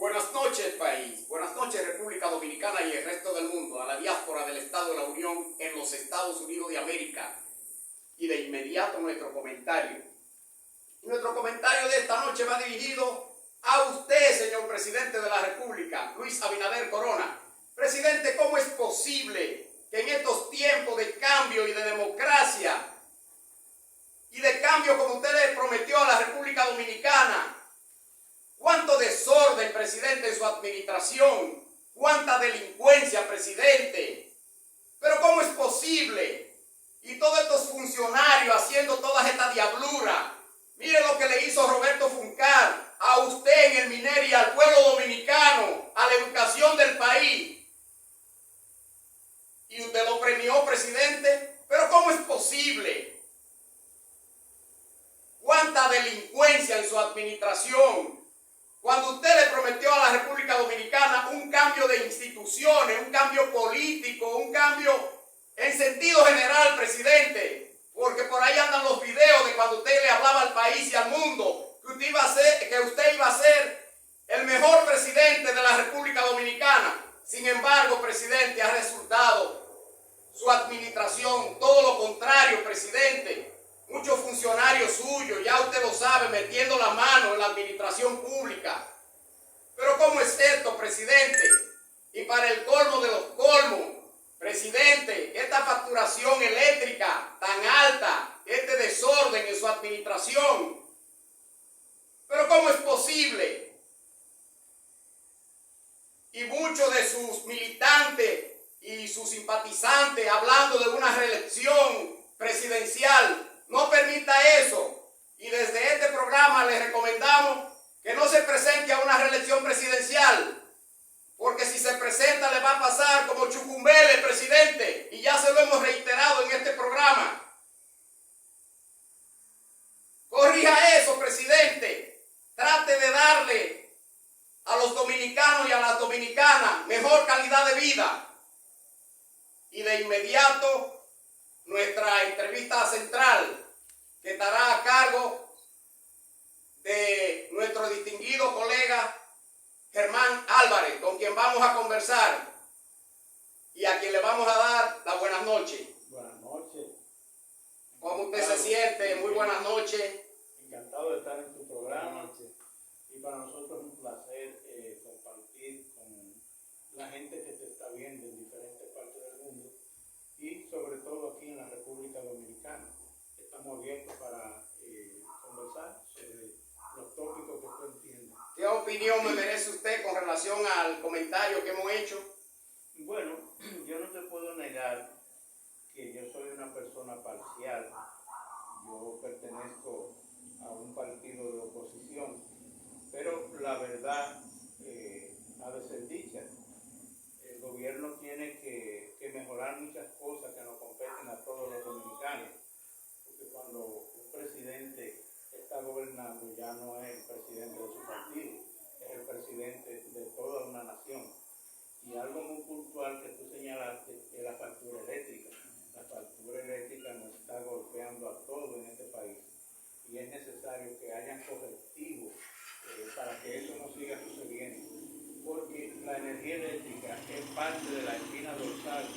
Buenas noches, país. Buenas noches, República Dominicana y el resto del mundo, a la diáspora del Estado de la Unión en los Estados Unidos de América. Y de inmediato nuestro comentario. Nuestro comentario de esta noche va dirigido a usted, señor presidente de la República, Luis Abinader Corona. Presidente, ¿cómo es posible que en estos tiempos de cambio y de democracia y de cambio como usted le prometió a la República Dominicana, cuánto desorden, presidente, en su administración, cuánta delincuencia, presidente? Pero ¿cómo es posible? Y todos estos funcionarios haciendo todas estas diabluras. Mire lo que le hizo Roberto Funcar a usted en el Mineri, al pueblo dominicano, a la educación del país. Y usted lo premió, presidente. Pero ¿cómo es posible? Cuánta delincuencia en su administración. Cuando usted le prometió a la República Dominicana un cambio de instituciones, un cambio político, un cambio en sentido general, presidente, porque por ahí andan los videos de cuando usted le hablaba al país y al mundo que usted iba a ser el mejor presidente de la República Dominicana. Sin embargo, presidente, ha resultado su administración todo lo contrario, presidente. Muchos funcionarios suyos, ya usted lo sabe, metiendo la mano en la administración pública. Pero ¿cómo es esto, presidente? Y para el colmo de los colmos, presidente, esta facturación eléctrica tan alta, este desorden en su administración. Pero ¿cómo es posible? Y muchos de sus militantes y sus simpatizantes hablando de una reelección presidencial. No permita eso. Y desde este programa le recomendamos que no se presente a una reelección presidencial. Porque si se presenta le va a pasar como Chucumbele, presidente. Y ya se lo hemos reiterado en este programa. Corrija eso, presidente. Trate de darle a los dominicanos y a las dominicanas mejor calidad de vida. Y de inmediato nuestra entrevista central, que estará a cargo de nuestro distinguido colega Germán Álvarez, con quien vamos a conversar y a quien le vamos a dar las buenas noches. Buenas noches. ¿Cómo usted se siente? Muy buenas noches. Encantado de estar en tu programa. Y para nosotros es un placer compartir con la gente que te está viendo en diferentes partes del mundo y sobre todo aquí en la República Dominicana. Estamos abiertos para conversar sobre los tópicos que tú entiendas. ¿Qué opinión me merece usted con relación al comentario que hemos hecho? Bueno, yo no te puedo negar que yo soy una persona parcial. Yo pertenezco a un partido de oposición, pero la verdad ha de ser dicha. El gobierno tiene que mejorar muchas cosas que nos competen a todos los dominicanos, porque cuando un presidente está gobernando ya no es el presidente de su partido, es el presidente de toda una nación. Y algo muy puntual que tú señalaste es la factura eléctrica. La factura eléctrica nos está golpeando a todos en este país y es necesario que hayan correctivos para que eso no siga sucediendo, porque la energía eléctrica es parte de la espina dorsal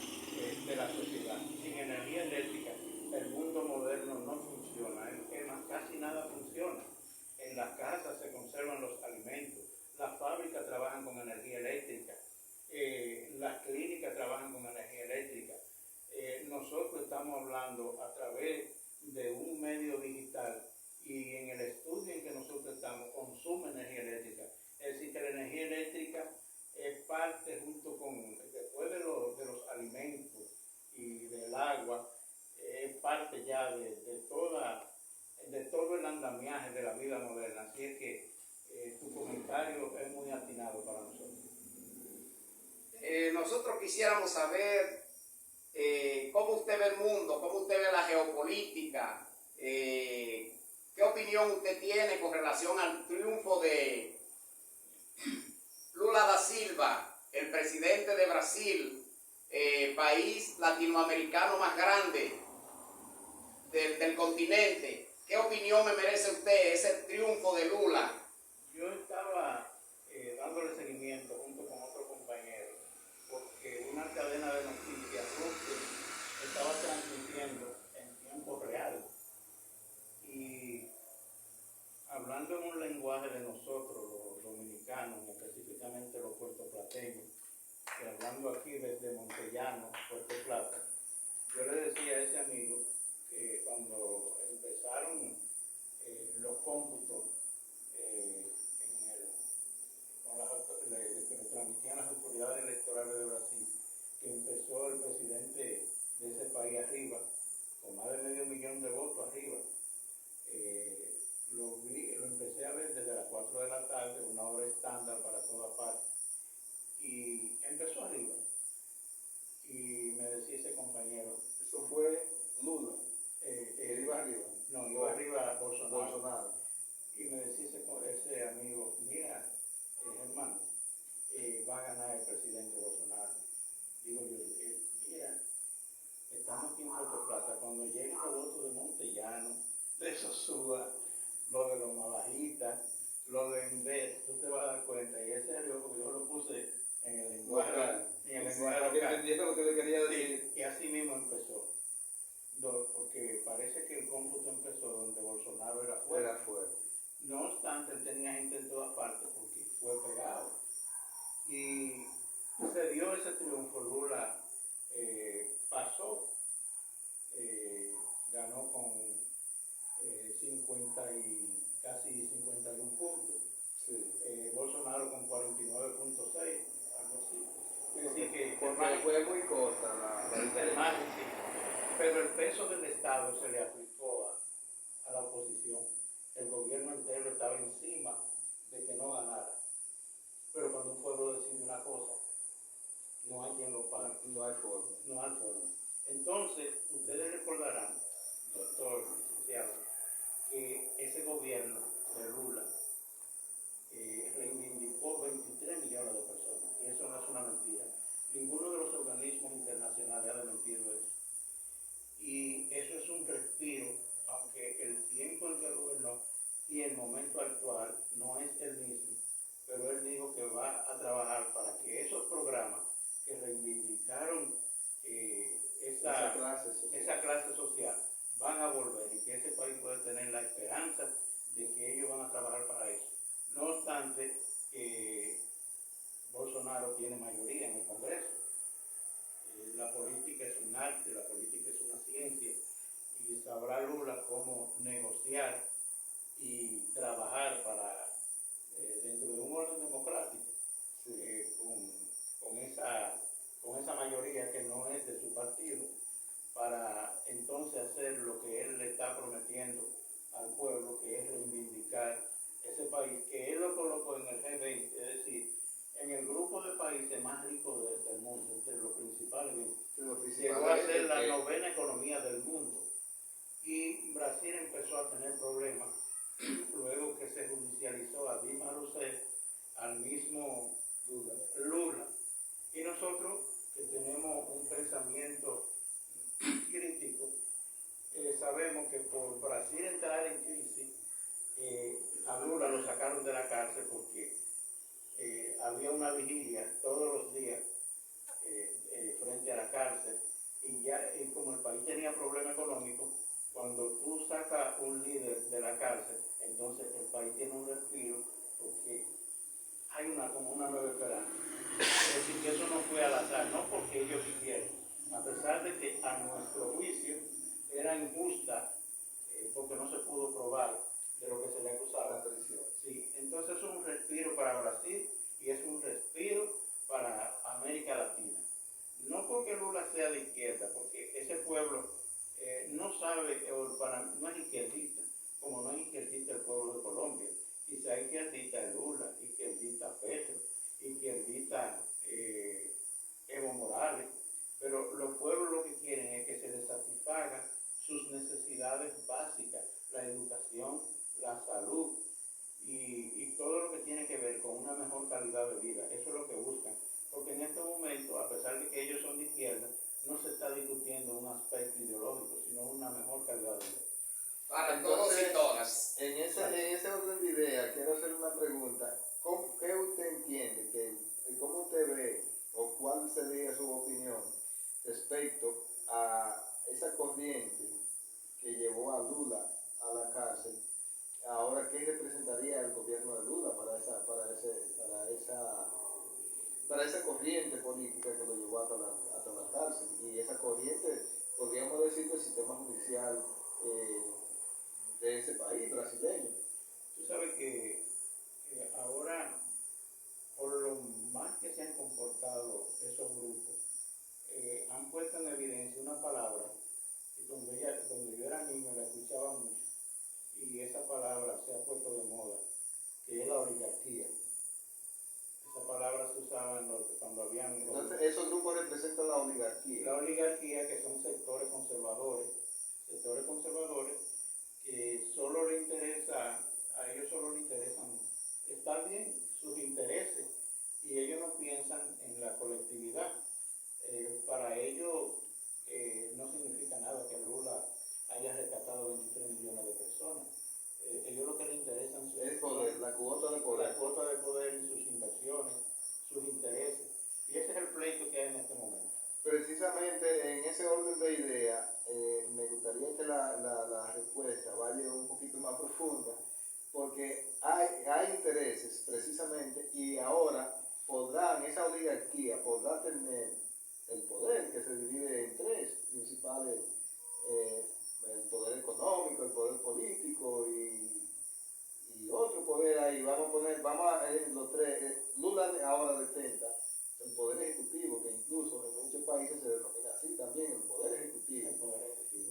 de la sociedad. Sin energía eléctrica el mundo moderno no funciona, es más, casi nada funciona. En las casas se conservan los alimentos, las fábricas trabajan con energía eléctrica, las clínicas trabajan con energía eléctrica. Nosotros estamos hablando a través de un medio digital y en el estudio en que nosotros estamos consume energía eléctrica. Es decir, que la energía eléctrica es parte junto con, después de los alimentos y del agua, es parte ya de todo el andamiaje de la vida moderna. Así es que tu comentario es muy atinado para nosotros. Nosotros quisiéramos saber cómo usted ve el mundo, cómo usted ve la geopolítica, qué opinión usted tiene con relación al triunfo de Lula da Silva, el presidente de Brasil, país latinoamericano más grande del continente. ¿Qué opinión me merece usted ese triunfo de Lula? Yo estaba dándole plateño, y hablando aquí desde Montellano, Puerto Plata, yo le decía a ese amigo que cuando empezaron los cómputos que lo transmitían las autoridades electorales de Brasil, que empezó el presidente de ese país arriba, con más de 500,000 de votos arriba, lo empecé a ver desde las 4 de la tarde, una hora estándar para toda parte, y empezó arriba. Y me decía ese compañero, eso fue Lula, iba arriba. No, iba arriba Bolsonaro. Y me decía ese amigo, mira, hermano, va a ganar el presidente Bolsonaro. Digo yo, mira, estamos aquí en Puerto Plata, cuando lleguen los votos de Montellano, de Sosúa, lo de los Mabajita, lo de Inver, tú te vas a dar cuenta, y ese es yo, porque yo lo puse en el lenguaje local. Entendieron lo que le quería decir. Y así mismo empezó, porque parece que el cómputo empezó donde Bolsonaro era fuera. No obstante, él tenía gente en todas partes porque fue pegado. Y se dio ese triunfo. Lula pasó, ganó con casi 51 puntos. Sí. Bolsonaro con 49,6, algo así. Es decir, que porque fue muy corta la diferencia. Pero el peso del Estado se le aplicó a la oposición. El gobierno entero estaba encima de que no ganara. Pero cuando un pueblo decide una cosa, no hay quien lo pague. No hay forma. No hay forma. Entonces, ustedes recordarán, doctor, licenciado, que ese gobierno de Lula reivindicó 23 millones de personas. Y eso no es una mentira. Ninguno de los organismos internacionales ha desmentido eso. Y eso es un respiro, aunque el tiempo en que gobernó y el momento actual no es el mismo, pero él dijo que va a trabajar para que esos programas que reivindicaron esa clase social van a volver y que ese país puede tener la esperanza de que ellos van a trabajar para eso. No obstante, Bolsonaro tiene mayoría en el Congreso. La política es un arte, la política es una ciencia, y sabrá Lula cómo negociar y trabajar para, dentro de un orden democrático, con esa mayoría que no es de su partido, para entonces hacer lo que él le está prometiendo al pueblo, que es reivindicar ese país, que él lo colocó en el G20, es decir, en el grupo de países más ricos del mundo, entre los principales. Llegó a ser la 9ª economía del mundo. Y Brasil empezó a tener problemas luego que se judicializó a Dilma Rousseff, al mismo Lula. Y nosotros, que tenemos un pensamiento crítico, sabemos que por Brasil entrar en crisis, a Lula lo sacaron de la cárcel porque había una vigilia todos los días frente a la cárcel, y como el país tenía problemas económicos, cuando tú sacas un líder de la cárcel, entonces el país tiene un respiro porque hay como una nueva esperanza. Es decir, que eso no fue al azar, no porque ellos quisieron, a pesar de que a nuestro juicio era injusta, porque no se pudo probar de lo que se le acusaba. La traición. Sí, entonces es un respiro para Brasil y es un respiro para América Latina. No porque Lula sea de izquierda, porque ese pueblo no sabe, no es izquierdista, como no es izquierdista el pueblo de Colombia. Quizá izquierdista es Lula, izquierdista Petro, izquierdista Evo Morales, pero los pueblos lo que quieren es que se les satisfagan sus necesidades básicas, la educación, para esa corriente política que lo llevó hasta la cárcel. Y esa corriente, podríamos decir, del sistema judicial de ese país brasileño. Tú sabes que ahora, por lo más que se han comportado esos grupos, han puesto en evidencia una palabra que cuando yo era niño la escuchaba mucho, y esa palabra se ha puesto de moda, que es la oligarquía. Esa palabra se usaba cuando habían... Entonces, esos grupos representan la oligarquía. La oligarquía, que son sectores conservadores que solo le interesa, a ellos solo le interesan estar bien, sus intereses, y ellos no piensan en la colectividad. Para ellos no significa nada que Lula haya rescatado 23 millones de personas. Ellos lo que les interesan son el poder, la cuota de poder. La cuota de poder en sus inversiones, sus intereses. Y ese es el pleito que hay en este momento. Precisamente en ese orden de ideas, me gustaría que la respuesta vaya un poquito más profunda, porque hay intereses precisamente, y ahora esa oligarquía podrá tener el poder, que se divide en tres principales, el poder económico, el poder político y otro poder ahí. Vamos a los tres. Lula ahora detenta el poder ejecutivo, que incluso en muchos países se denomina así también, el poder ejecutivo.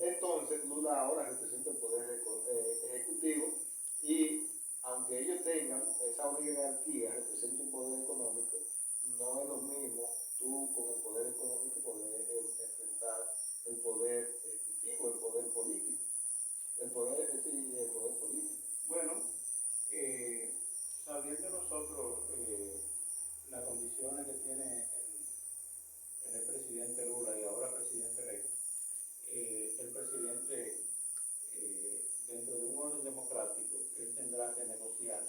Entonces, Lula ahora representa el poder ejecutivo, y aunque ellos tengan esa oligarquía, representa un poder económico, no es lo mismo tú con el poder económico poder enfrentar el poder ejecutivo, el poder político. El poder político. Bueno, sabiendo nosotros las condiciones que tiene el presidente Lula y ahora presidente electo, el presidente, dentro de un orden democrático, él tendrá que negociar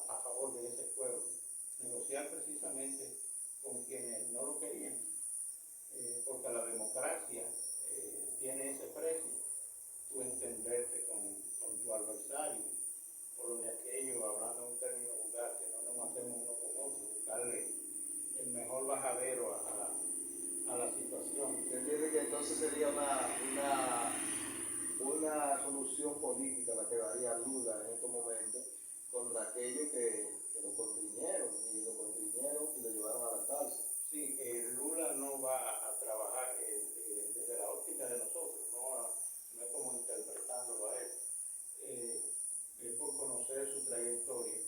a favor de ese pueblo, negociar precisamente con quienes no lo querían, porque la democracia tiene ese precio, tú entenderte con tu adversario, por lo de aquello, hablando en un término vulgar, que no nos matemos uno con otro, buscarle el mejor bajadero a la situación. Entiende que entonces sería una solución política la que daría Lula en estos momentos contra aquellos que lo constriñeron y lo llevaron a la cárcel. Sí, Lula no va a trabajar desde la óptica de nosotros, no es como interpretándolo a él. Es por conocer su trayectoria.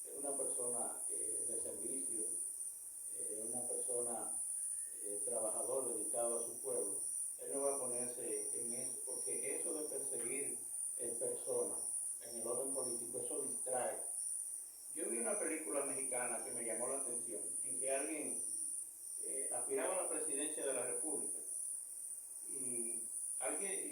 Es una persona de servicio, una persona trabajador dedicado a su pueblo. Él no va a ponerse en eso, porque eso de perseguir personas en el orden político, eso distrae. Yo vi una película mexicana que me llamó la atención, en que alguien aspiraba a la presidencia de la República, y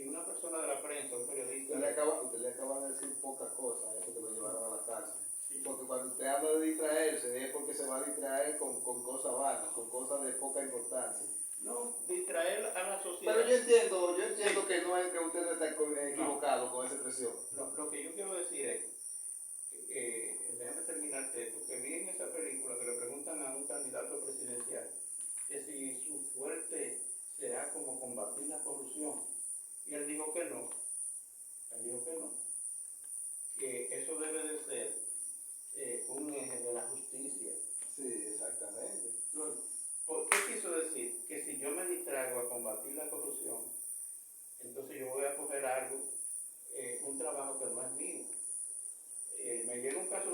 una persona de la prensa, un periodista... Usted le acaba de decir pocas cosas a eso que lo llevaron a la cárcel. Sí. Porque cuando usted habla de distraerse, es porque se va a distraer con cosas vanas, con cosas de poca importancia. No, distraer a la sociedad. Pero yo entiendo que no es que usted no está equivocado con esa expresión. Lo que yo quiero decir es, déjame terminarte esto, que vi en esa película que le preguntan a un candidato presidencial que si su fuerte será como combatir la corrupción. Y él dijo que no. Que eso debe de ser un eje de la justicia. Sí, exactamente. ¿Qué quiso decir? Que si yo me distraigo a combatir la corrupción, entonces yo voy a coger algo, un trabajo que no es mío. Me llega un caso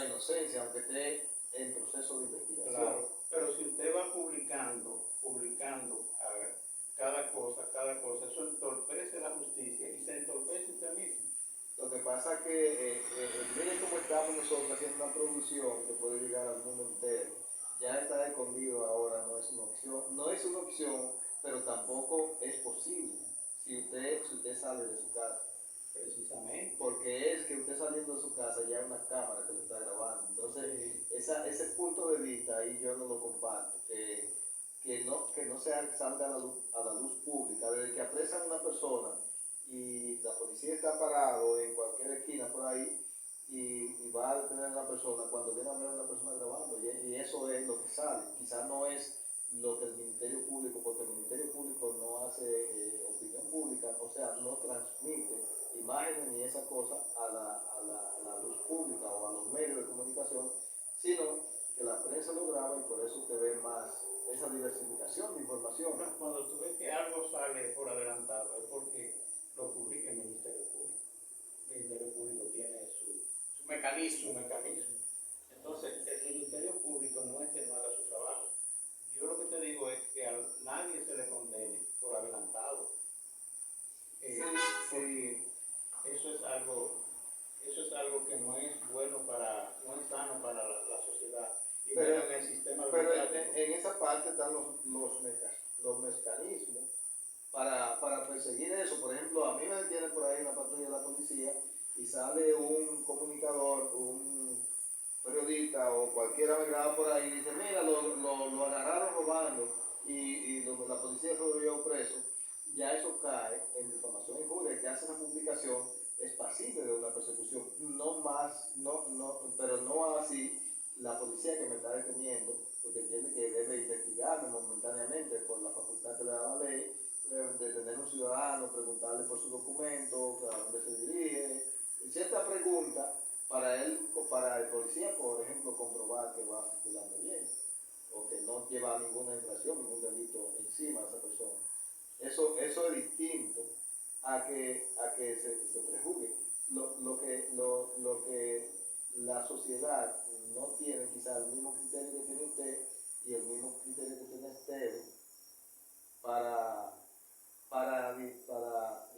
una inocencia, aunque esté en proceso de investigación. Claro, pero si usted va publicando cada cosa, eso entorpece la justicia y se entorpece usted mismo. Lo que pasa es que, miren cómo estamos nosotros haciendo una producción que puede llegar al mundo entero. Ya está escondido ahora, no es una opción, pero tampoco es posible si usted sale de su casa. Precisamente. Porque es que usted saliendo de su casa ya hay una cámara que lo está grabando. Entonces, ese punto de vista ahí yo no lo comparto. Que no salga a la luz pública. Desde que apresan a una persona y la policía está parado en cualquier esquina por ahí y va a detener a una persona cuando viene a ver a una persona grabando. Y eso es lo que sale. Quizás no es lo que el Ministerio Público, porque el Ministerio Público no hace opinión pública, o sea, no transmite imágenes ni esa cosa a la luz pública o a los medios de comunicación, sino que la prensa lo graba y por eso usted ve más esa diversificación de información. Cuando tú ves que algo sale por adelantado es porque lo publica el Ministerio Público. El Ministerio Público tiene su mecanismo. Entonces, el Ministerio Público no es que no haga su trabajo. Yo lo que te digo es que a nadie se le condene por adelantado. Sí. Eso es algo que no es bueno no es sano para la sociedad. Y Pero en el sistema Pero democrático. en esa parte están los mecanismos para perseguir eso. Por ejemplo, a mí me detiene por ahí una patrulla de la policía y sale un comunicador, un periodista o cualquiera me graba por ahí y dice, mira, lo agarraron robando y la policía lo llevó preso. Ya eso cae en difamación e injuria. El que hace esa publicación es pasible de una persecución. Pero no así la policía que me está deteniendo, porque entiende que debe investigarme momentáneamente por la facultad que le da la ley, detener a un ciudadano, preguntarle por su documento, a dónde se dirige, cierta pregunta para el policía, por ejemplo, comprobar que va circulando bien, o que no lleva ninguna infracción, ningún delito encima de esa persona. Eso es distinto a que se prejuzgue. Lo que la sociedad no tiene quizás el mismo criterio que tiene usted y el mismo criterio que tiene Esteban para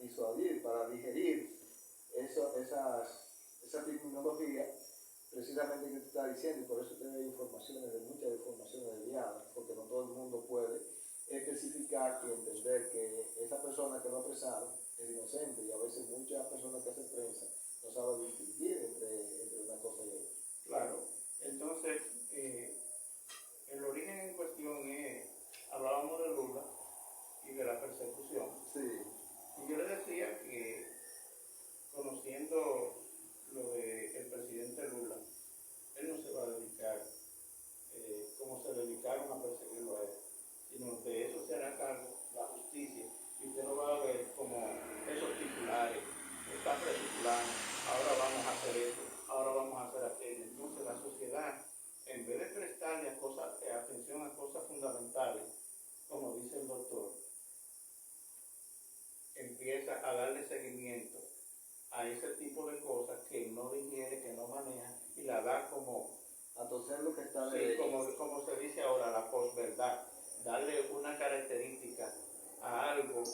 disuadir, para digerir esa terminología precisamente que usted está diciendo, y por eso tiene muchas informaciones desviadas, porque no todo el mundo puede especificar y entender que esa persona que lo apresaron es inocente, y a veces muchas personas que hacen prensa no saben distinguir entre una cosa y otra. Claro, entonces el origen en cuestión es, hablábamos de Lula y de la persecución. Sí. Y yo le decía que conociendo lo del presidente Lula, él no se va a dedicar como se dedicaron a perseguirlo a él, sino que eso se hará cargo la justicia, y usted no va a ver como esos titulares, está preso, ahora vamos a hacer esto, ahora vamos a hacer aquello. Entonces la sociedad, en vez de prestarle atención a cosas fundamentales, como dice el doctor, empieza a darle seguimiento a ese tipo de cosas que no digiere, que no maneja, y la da como A torcer lo que está sí, derecho. como se dice ahora, la posverdad, darle una característica a algo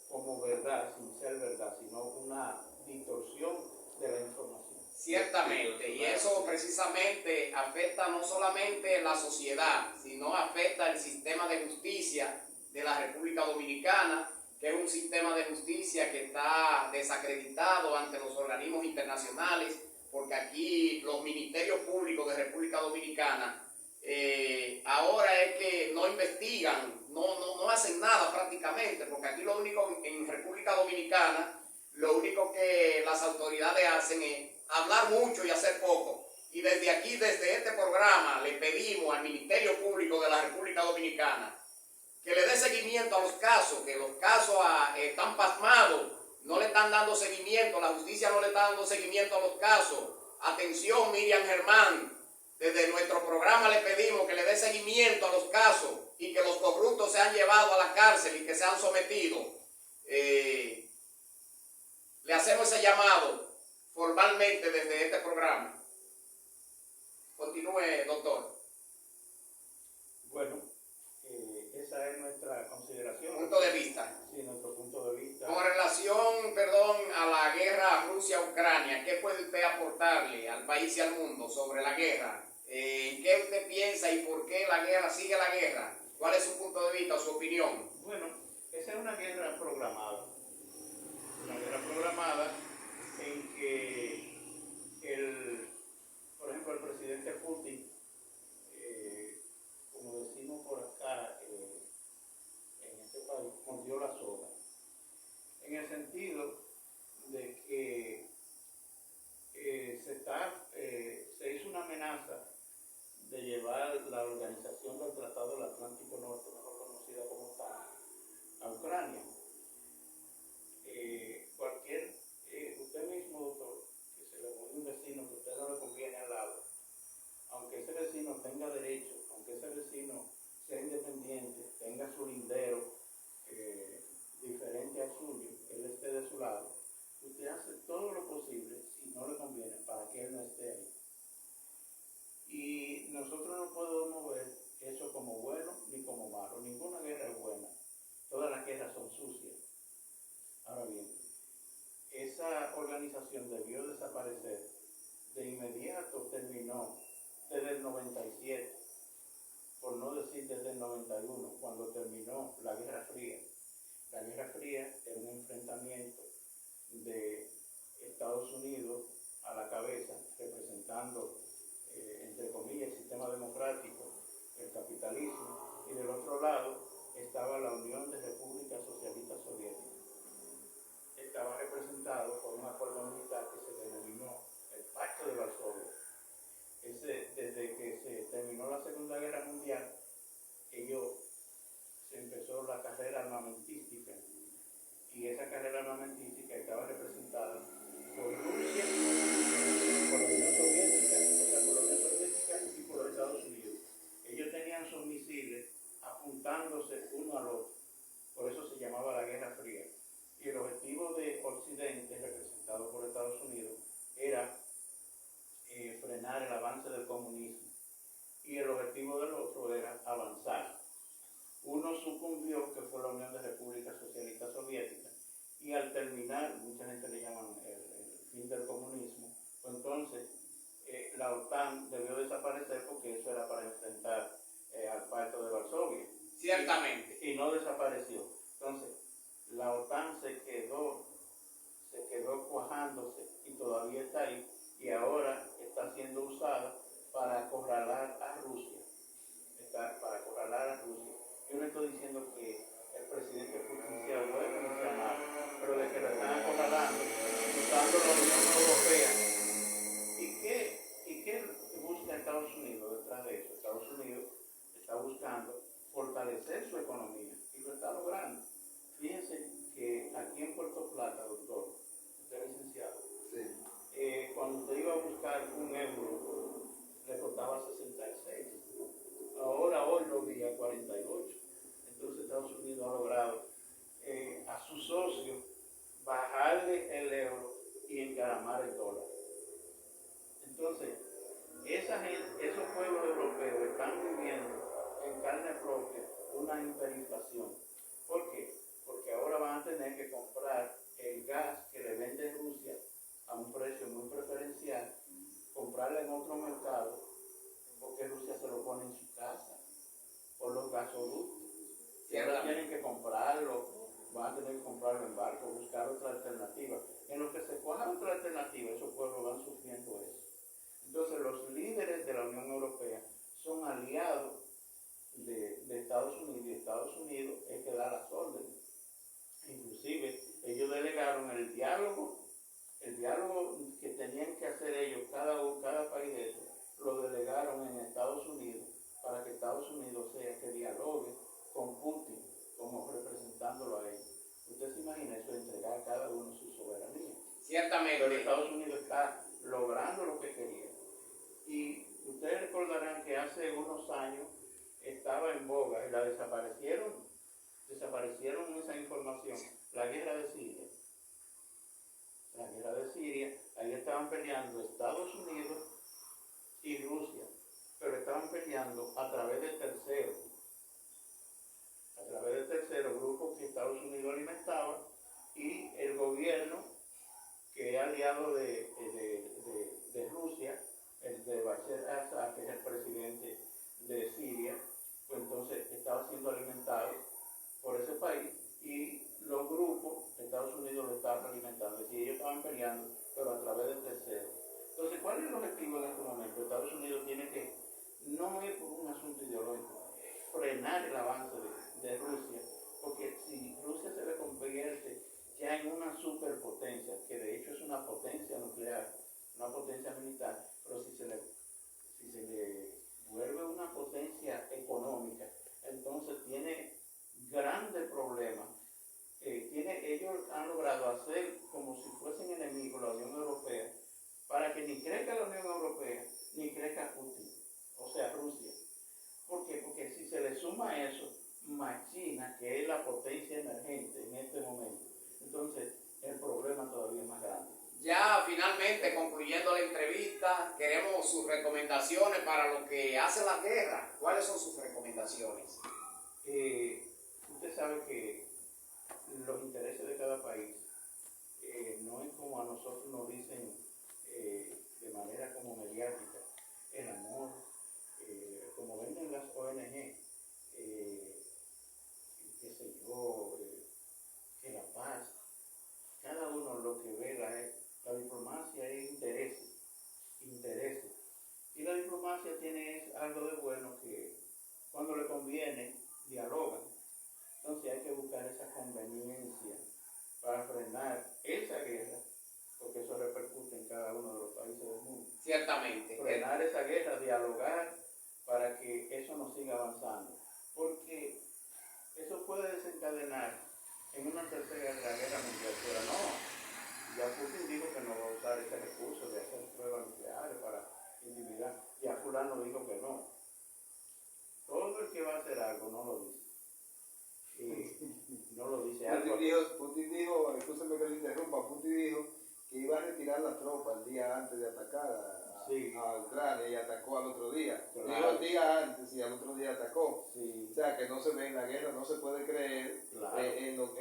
como verdad, sin ser verdad, sino una distorsión de la información. Ciertamente, y eso precisamente afecta no solamente la sociedad, sino afecta el sistema de justicia de la República Dominicana, que es un sistema de justicia que está desacreditado ante los organismos internacionales, porque aquí los ministerios públicos de República Dominicana ahora es que no investigan, no hacen nada prácticamente, porque aquí lo único en República Dominicana, lo único que las autoridades hacen es hablar mucho y hacer poco. Y desde aquí, desde este programa, le pedimos al Ministerio Público de la República Dominicana que le dé seguimiento a los casos, que los casos están pasmados, no le están dando seguimiento, la justicia no le está dando seguimiento a los casos. Atención, Miriam Germán, desde nuestro programa le pedimos que le dé seguimiento a los casos y que los corruptos sean llevados a la cárcel y que sean sometidos. Le hacemos ese llamado formalmente desde este programa. Continúe, doctor. Bueno, esa es nuestra consideración. Punto de vista. Sí, nuestro punto de vista. Con relación, perdón, a la guerra Rusia-Ucrania, ¿qué puede usted aportarle al país y al mundo sobre la guerra? ¿En qué usted piensa y por qué la guerra sigue la guerra? ¿Cuál es su punto de vista o su opinión? Bueno, esa es una guerra programada. Una guerra programada en que por ejemplo, el presidente Putin, como decimos por acá, en este país, mordió la soga. En el sentido de que se hizo una amenaza de llevar la organización del Tratado del Atlántico Norte, mejor conocida como TAN, a Ucrania. Usted mismo, doctor, que se le muere un vecino que a usted no le conviene al lado, aunque ese vecino tenga derecho, aunque ese vecino sea independiente, tenga su lindero diferente al suyo, él esté de su lado, usted hace todo lo posible, si no le conviene, para que él no esté ahí. Y nosotros no podemos ver eso como bueno ni como malo. Ninguna guerra es buena. Todas las guerras son sucias. Ahora bien, esa organización debió desaparecer. De inmediato terminó desde el 97, por no decir desde el 91, cuando terminó la Guerra Fría. La Guerra Fría era un enfrentamiento de Estados Unidos a la cabeza, representando, entre comillas, el sistema democrático, el capitalismo, y del otro lado estaba la Unión de Repúblicas Socialistas Soviéticas. Estaba representado por un acuerdo militar que se denominó el Pacto de Varsovia. Desde que se terminó la Segunda Guerra Mundial, se empezó la carrera armamentística, y esa carrera armamentística estaba representada por Rusia, por la Unión Soviética, por la Unión Soviética y por los Estados Unidos. Ellos tenían sus misiles apuntándose uno al otro, por eso se llamaba la Guerra Fría. Y el objetivo de Occidente, representado por Estados Unidos, era frenar el avance del comunismo, y el objetivo del otro era avanzar. Uno sucumbió, que fue la Unión de Repúblicas Socialistas Soviéticas, y al terminar, mucha gente le llaman el fin del comunismo, pues entonces la OTAN debió desaparecer, porque eso era para enfrentar al Pacto de Varsovia. Ciertamente. Y no desapareció. Entonces, la OTAN se quedó cuajándose y todavía está ahí, y ahora está siendo usada para acorralar a Rusia. Yo no estoy diciendo que el presidente Putin sea bueno ni sea malo, pero de que lo están acorralando, usando la Unión Europea. ¿Y qué busca Estados Unidos detrás de eso? Estados Unidos está buscando fortalecer su economía, y lo está logrando. Fíjense que aquí en Puerto Plata, doctor, usted es licenciado, sí. Cuando usted iba a buscar un euro, le costaba 66. Ahora hoy lo vi a 48. Entonces Estados Unidos ha logrado a sus socios bajarle el euro y encaramar el dólar. Entonces, esos pueblos europeos están viviendo en carne propia una hiperinflación. ¿Por qué? Porque ahora van a tener que comprar el gas que le vende Rusia a un precio muy preferencial, comprarlo en otro mercado, porque Rusia se lo pone en su casa por los gasoductos. Si ahora tienen que comprarlo, van a tener que comprarlo en barco, buscar otra alternativa. En lo que se coja otra alternativa, esos pueblos van sufriendo eso. Entonces, los líderes de la Unión Europea son aliados de Estados Unidos, y Estados Unidos es que da las órdenes. Inclusive, ellos delegaron el diálogo que tenían que hacer ellos, cada país de ellos, lo delegaron en Estados Unidos, para que Estados Unidos sea que dialogue con Putin, como representándolo a él. Usted se imagina eso, de entregar a cada uno su soberanía. Ciertamente. Pero Estados Unidos está logrando lo que quería. Y ustedes recordarán que hace unos años estaba en boga y la desaparecieron esa información, la guerra de Siria. La guerra de Siria, ahí estaban peleando Estados Unidos y Rusia financiando a través de terceros, grupos que Estados Unidos alimentaba, y el gobierno, que es aliado de Rusia, el de Bashar al-Assad, que es el presidente de Siria, pues entonces estaba siendo alimentado por ese país, y los grupos, Estados Unidos lo estaban alimentando, y ellos estaban peleando, pero a través de terceros. Entonces, ¿cuál es el objetivo en este momento? Estados Unidos tiene que, no es por un asunto ideológico, frenar el avance de Rusia, porque si Rusia se le convierte ya en una superpotencia, que de hecho es una potencia nuclear, una potencia militar, pero si se le vuelve una potencia económica, entonces tiene grandes problemas. Ellos han logrado hacer como si fuesen enemigos la Unión Europea, para que ni crezca la Unión Europea, ni crezca Putin, o sea, Rusia. ¿Por qué? Porque si se le suma eso, más China, que es la potencia emergente en este momento, entonces el problema todavía es más grande. Ya finalmente, concluyendo la entrevista, queremos sus recomendaciones para lo que hace la guerra. ¿Cuáles son sus recomendaciones? Usted sabe que los intereses de cada país no es como a nosotros nos dicen de manera como mediática, el amor, como venden las ONG, qué sé yo, que la paz. Cada uno lo que ve la diplomacia es intereses. Y la diplomacia tiene algo de bueno, que cuando le conviene, dialogan. Entonces hay que buscar esa conveniencia para frenar esa guerra, porque eso repercute en cada uno de los países del mundo. Ciertamente. Frenar esa guerra, dialogar, para que eso no siga avanzando. Porque eso puede desencadenar en una tercera guerra mundial, pero no. Ya Putin dijo que no va a usar ese recurso de hacer pruebas nucleares para intimidar. Ya fulano dijo que no. Todo el que va a hacer algo no lo dice. No lo dice. Putin dijo, escúchame que lo interrumpa, Putin dijo que iba a retirar las tropas el día antes de atacar a Ucrania, y atacó al otro día. Claro. Dijo el día antes y al otro día atacó. Sí. O sea, que no se ve en la guerra, no se puede creer Claro. en lo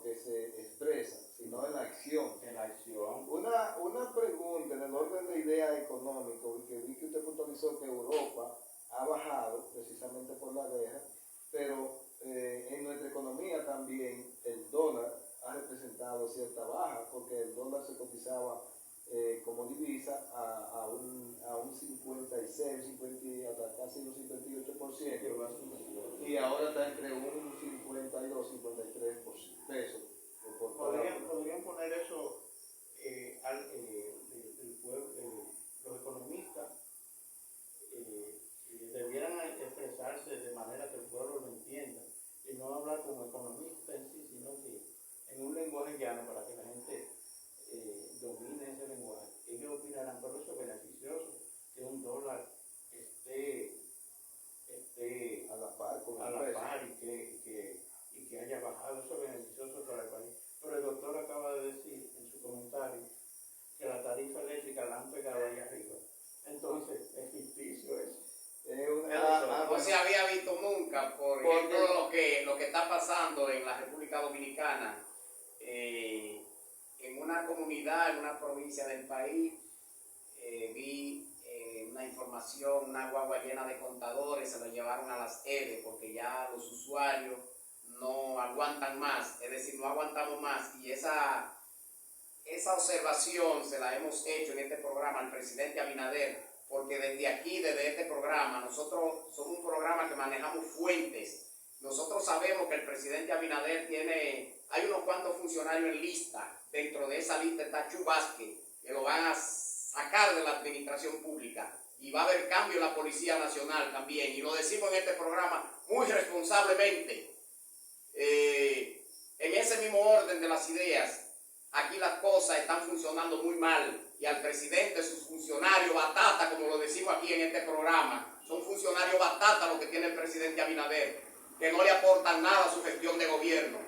que se expresa, sino en la acción. En la acción. Una pregunta en el orden de idea económico, que vi que usted puntualizó que Europa ha bajado precisamente por la guerra, pero en nuestra economía también el dólar ha representado cierta baja, porque el dólar se cotizaba como divisa a un 56, 50, hasta casi un 58%, y ahora está entre un 52, 53 pesos. Podrían poner eso los economistas debieran expresarse de manera que el pueblo lo entienda, y no hablar como economista en sí, sino que en un lenguaje llano para que la gente domine ese lenguaje. Ellos opinarán, pero eso es beneficioso, que un dólar esté A la par con a el la precio. par y que haya bajado, eso es beneficioso para el país. Pero el doctor acaba de decir en su comentario que la tarifa eléctrica la han pegado ahí arriba. Entonces, es ficticio eso. No se había visto nunca, por ejemplo, lo que está pasando en la República Dominicana, en una comunidad, en una provincia del país, vi una información, una guagua llena de contadores, se lo llevaron a las EDE porque ya los usuarios no aguantan más, es decir, no aguantamos más, y esa observación se la hemos hecho en este programa al presidente Abinader, porque desde aquí, desde este programa, nosotros somos un programa que manejamos fuentes. Nosotros sabemos que el presidente Abinader hay unos cuantos funcionarios en lista. Dentro de esa lista está Chu Vázquez, que lo van a sacar de la administración pública. Y va a haber cambio en la Policía Nacional también. Y lo decimos en este programa muy responsablemente. En ese mismo orden de las ideas, aquí las cosas están funcionando muy mal. Y al presidente, sus funcionarios batata, como lo decimos aquí en este programa, son funcionarios batata lo que tiene el presidente Abinader, que no le aportan nada a su gestión de gobierno.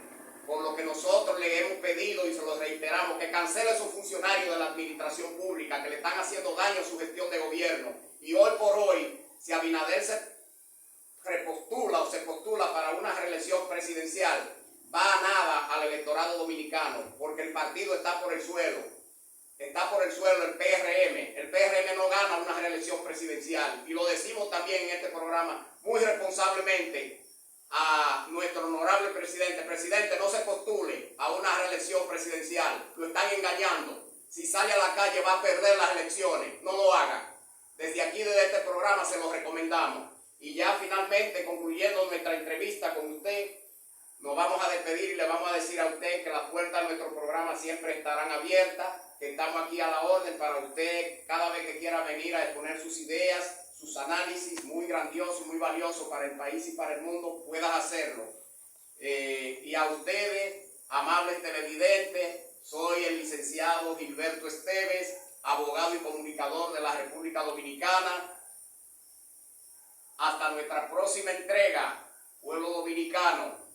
Por lo que nosotros le hemos pedido y se lo reiteramos, que cancele a esos funcionarios de la administración pública que le están haciendo daño a su gestión de gobierno. Y hoy por hoy si Abinader se repostula o se postula para una reelección presidencial, va a nada al electorado dominicano, porque el partido está por el suelo. Está por el suelo el PRM. El PRM no gana una reelección presidencial. Y lo decimos también en este programa muy responsablemente a nuestro honorable presidente. Presidente, no se postule a una reelección presidencial. Lo están engañando. Si sale a la calle va a perder las elecciones. No lo haga. Desde aquí, desde este programa, se lo recomendamos. Y ya finalmente, concluyendo nuestra entrevista con usted, nos vamos a despedir y le vamos a decir a usted que las puertas de nuestro programa siempre estarán abiertas, que estamos aquí a la orden para usted cada vez que quiera venir a exponer sus ideas, sus análisis muy grandiosos, muy valiosos para el país y para el mundo, puedas hacerlo. Y a ustedes, amables televidentes, soy el licenciado Gilberto Esteves, abogado y comunicador de la República Dominicana. Hasta nuestra próxima entrega, pueblo dominicano.